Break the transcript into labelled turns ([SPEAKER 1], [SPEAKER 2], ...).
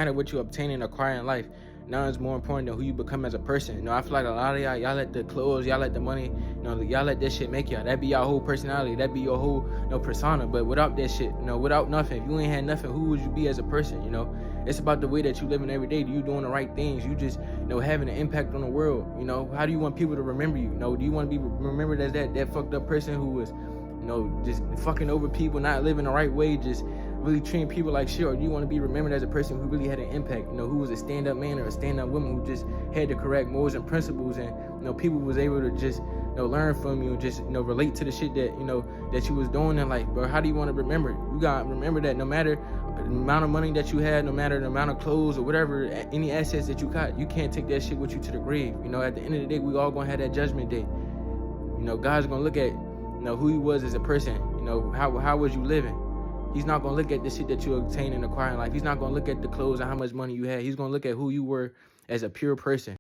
[SPEAKER 1] matter what you obtain and acquire in life, now it's more important than who you become as a person. I feel like a lot of y'all let the clothes, y'all let the money, y'all let that shit make y'all. That be your whole personality. That be your whole, persona. But without that shit, without nothing, if you ain't had nothing, who would you be as a person? It's about the way that you living every day. Do you doing the right things? You just, having an impact on the world. How do you want people to remember you? Do you want to be remembered as that fucked up person who was, just fucking over people, not living the right way, just really treating people like shit? Or do you want to be remembered as a person who really had an impact, who was a stand-up man or a stand-up woman who just had the correct morals and principles, and people was able to just learn from you and just relate to the shit that that you was doing in life? But how do you want to remember? You gotta remember that no matter the amount of money that you had, no matter the amount of clothes or whatever, any assets that you got, you can't take that shit with you to the grave. At the end of the day, we all gonna have that judgment day. God's gonna look at who you was as a person. How was you living? He's not going to look at the shit that you obtain and acquire in life. He's not going to look at the clothes and how much money you had. He's going to look at who you were as a pure person.